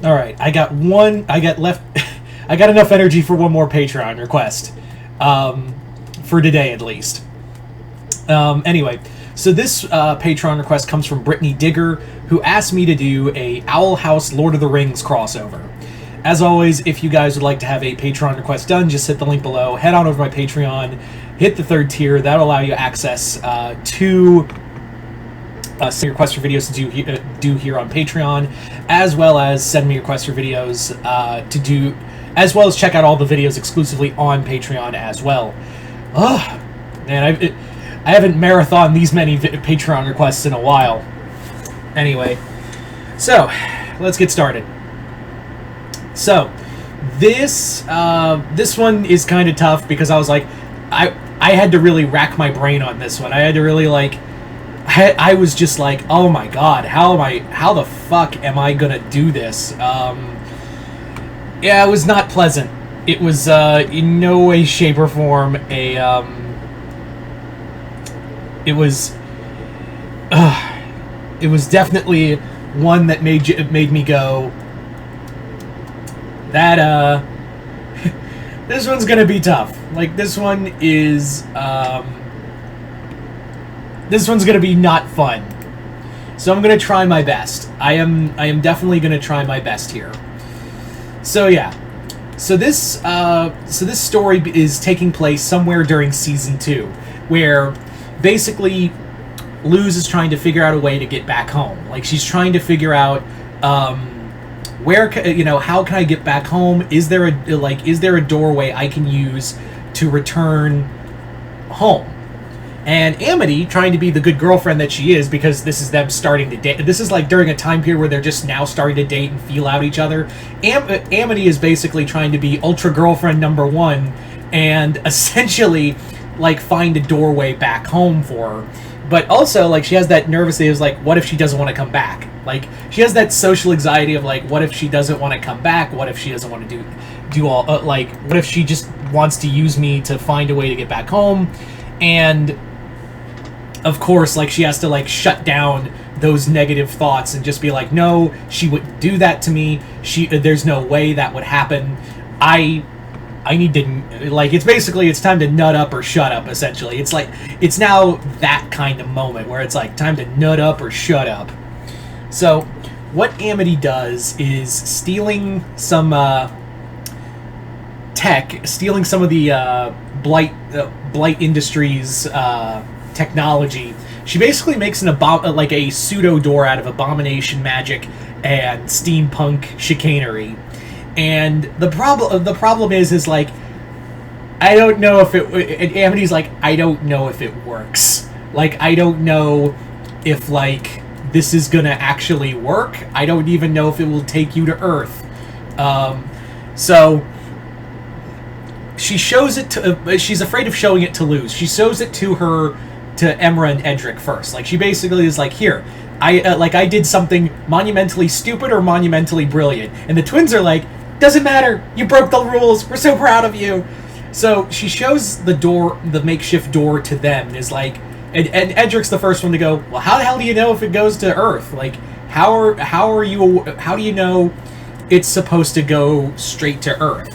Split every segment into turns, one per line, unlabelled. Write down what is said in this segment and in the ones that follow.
All right, I got one. I got left. I got enough energy for one more Patreon request, for today at least. Anyway, so this Patreon request comes from Brittany Digger, who asked me to do a Owl House Lord of the Rings crossover. As always, if you guys would like to have a Patreon request done, just hit the link below, head on over to my Patreon, hit the 3rd tier. That'll allow you access to send requests for videos to do here on Patreon, as well as send me requests for videos to do, as well as check out all the videos exclusively on Patreon as well. Ugh, man, I haven't marathoned these many Patreon requests in a while. Anyway, so let's get started. So this one is kind of tough because I was like, I had to really rack my brain on this one. I had to really like, I was just like, oh my god, how the fuck am I gonna do this? Yeah, it was not pleasant. It was in no way, shape, or form a it was definitely one that made me go, that this one's gonna be tough. Like, this one is this one's gonna be not fun. So I'm gonna try my best. I am definitely gonna try my best here. So yeah. So this story is taking place somewhere during season 2, where basically Luz is trying to figure out a way to get back home. Like, she's trying to figure out where, how can I get back home? Is there a doorway I can use to return home? And Amity, trying to be the good girlfriend that she is, because this is them starting to date. This is like during a time period where they're just now starting to date and feel out each other. Amity is basically trying to be ultra girlfriend number 1 and essentially like find a doorway back home for her. But also, like, she has that nervousness of like, what if she doesn't want to come back? Like, she has that social anxiety of like, what if she doesn't want to come back? What if she doesn't want to do all what if she just wants to use me to find a way to get back home? And of course, like, she has to like shut down those negative thoughts and just be like, no, she wouldn't do that to me. There's no way that would happen. I need to, like, it's basically, it's time to nut up or shut up, essentially. It's like, it's now that kind of moment where it's like, time to nut up or shut up. So, what Amity does is stealing some tech, stealing some of the Blight Industries technology. She basically makes like a pseudo door out of abomination magic and steampunk chicanery. And the problem is like, I don't know if it. Amity's like, I don't know if it works. Like, I don't know if like this is gonna actually work. I don't even know if it will take you to Earth. So she shows it to. She's afraid of showing it to Luz. She shows it to Emra and Edric first. Like, she basically is like, here, I did something monumentally stupid or monumentally brilliant, and the twins are like, doesn't matter, you broke the rules, we're so proud of you. So she shows the makeshift door to them, and is like, and Edric's the first one to go, well, how the hell do you know if it goes to Earth? Like, how do you know it's supposed to go straight to Earth?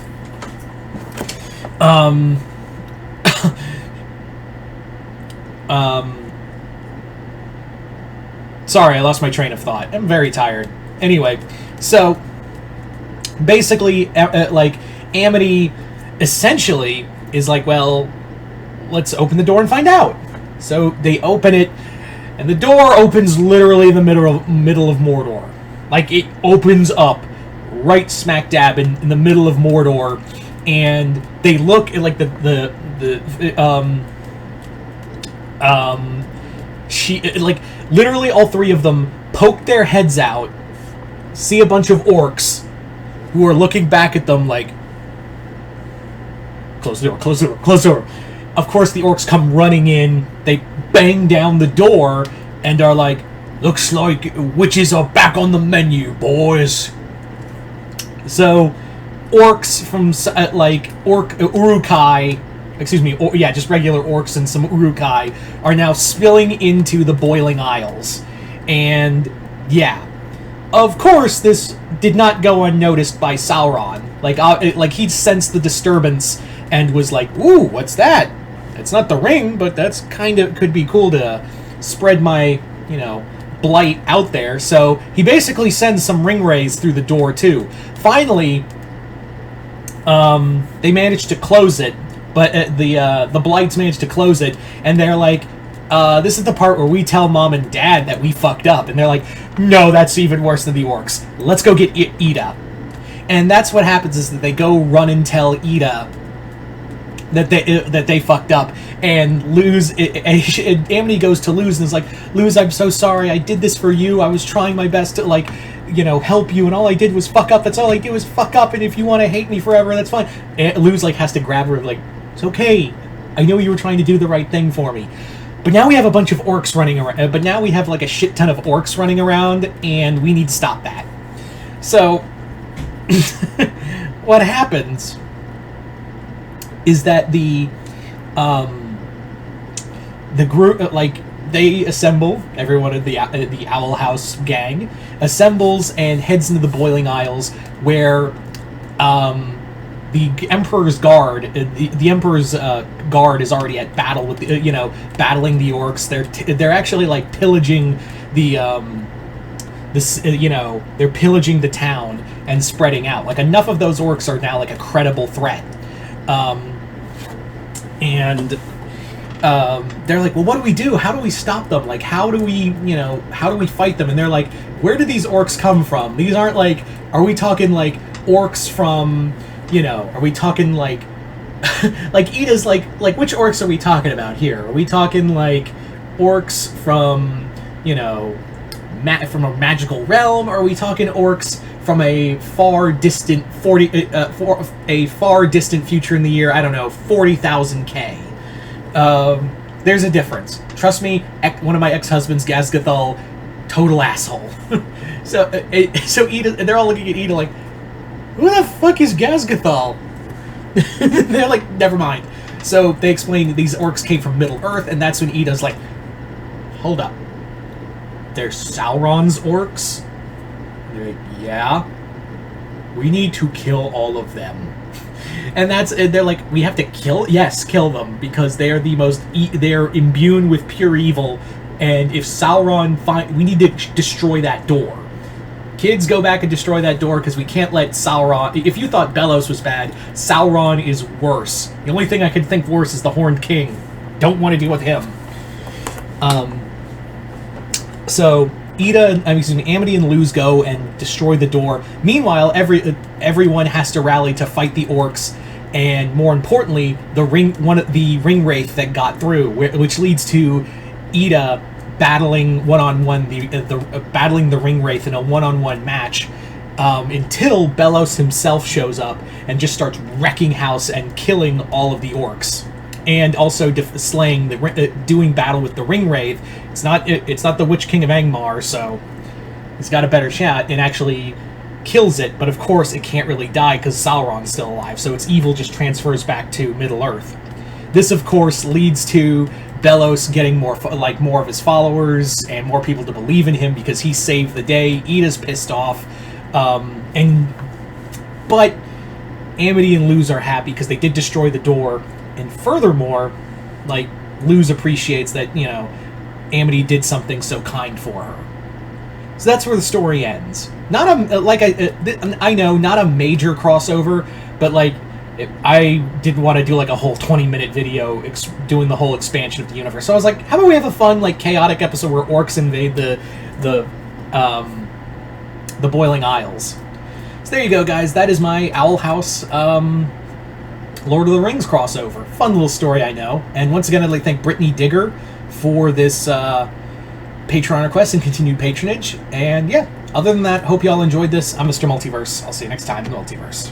Sorry, I lost my train of thought. I'm very tired. Anyway, so basically, like, Amity essentially is like, well, let's open the door and find out. So they open it, and the door opens literally in the middle of Mordor. Like, it opens up right smack dab in the middle of Mordor, and they look at, like, she, like, literally all three of them poke their heads out, see a bunch of orcs who are looking back at them like, close the door, close the door, close the door. Of course, the orcs come running in, they bang down the door, and are like, looks like witches are back on the menu, boys. So, orcs from, like, Uruk-hai, excuse me, just regular orcs and some Uruk-hai are now spilling into the Boiling Isles. And, yeah. Of course, this did not go unnoticed by Sauron. Like he sensed the disturbance and was like, "Ooh, what's that? It's not the ring, but that's could be cool to spread my, blight out there." So he basically sends some ring rays through the door too. Finally, they managed to close it, but the blights managed to close it, and they're like, this is the part where we tell Mom and Dad that we fucked up, and they're like, no, that's even worse than the orcs. Let's go get Ida. And that's what happens, is that they go run and tell Ida that they fucked up, and Luz, and Amity goes to Luz and is like, Luz, I'm so sorry, I did this for you, I was trying my best to, help you, and all I did was fuck up, that's all I did was fuck up, and if you want to hate me forever, that's fine. And Luz, has to grab her, it's okay, I know you were trying to do the right thing for me. But now we have a bunch of orcs running around, but now we have, a shit ton of orcs running around, and we need to stop that. So, what happens is that the group, they assemble, everyone of the Owl House gang assembles and heads into the Boiling Isles, where the Emperor's Guard, the Emperor's Guard is already at battle with battling the orcs. They're actually pillaging they're pillaging the town and spreading out. Enough of those orcs are now a credible threat. And they're like, well, what do we do? How do we stop them? How do we fight them? And they're like, where do these orcs come from? These aren't are we talking orcs from, are we talking Ida's which orcs are we talking about here? Are we talking orcs from, from a magical realm? Or are we talking orcs from a far distant far distant future in the year, I don't know, 40,000 K? There's a difference. Trust me, one of my ex-husbands, Gazgathul, total asshole. So Ida, they're all looking at Ida who the fuck is Gazgathul? They're like, never mind. So they explain that these orcs came from Middle Earth, and that's when Ida's like, hold up. They're Sauron's orcs? And they're like, yeah. We need to kill all of them. And they're like, we have to kill them, because they are they're imbued with pure evil, and if Sauron we need to destroy that door. Kids, go back and destroy that door, because we can't let Sauron... If you thought Bellows was bad, Sauron is worse. The only thing I could think worse is the Horned King. Don't want to deal with him. So Amity and Luz go and destroy the door. Meanwhile, everyone has to rally to fight the orcs, and more importantly, the ring wraith that got through, which leads to Ida battling one-on-one battling the ring wraith in a one-on-one match, until Bellows himself shows up and just starts wrecking house and killing all of the orcs, and also slaying doing battle with the ring wraith. It's not the Witch King of Angmar, so he's got a better shot and actually kills it. But of course, it can't really die because Sauron's still alive, so its evil just transfers back to Middle Earth. This, of course, leads to Bellows getting more of his followers and more people to believe in him because he saved the day. Ida's pissed off, but Amity and Luz are happy because they did destroy the door, and furthermore, Luz appreciates that Amity did something so kind for her. So that's where the story ends. Not I know, not a major crossover, but I didn't want to do a whole 20-minute video doing the whole expansion of the universe. So I was like, how about we have a fun, chaotic episode where orcs invade the Boiling Isles. So there you go, guys. That is my Owl House Lord of the Rings crossover. Fun little story, I know. And once again, I'd like to thank Brittany Digger for this Patreon request and continued patronage. And yeah, other than that, hope you all enjoyed this. I'm Mr. Multiverse. I'll see you next time in the Multiverse.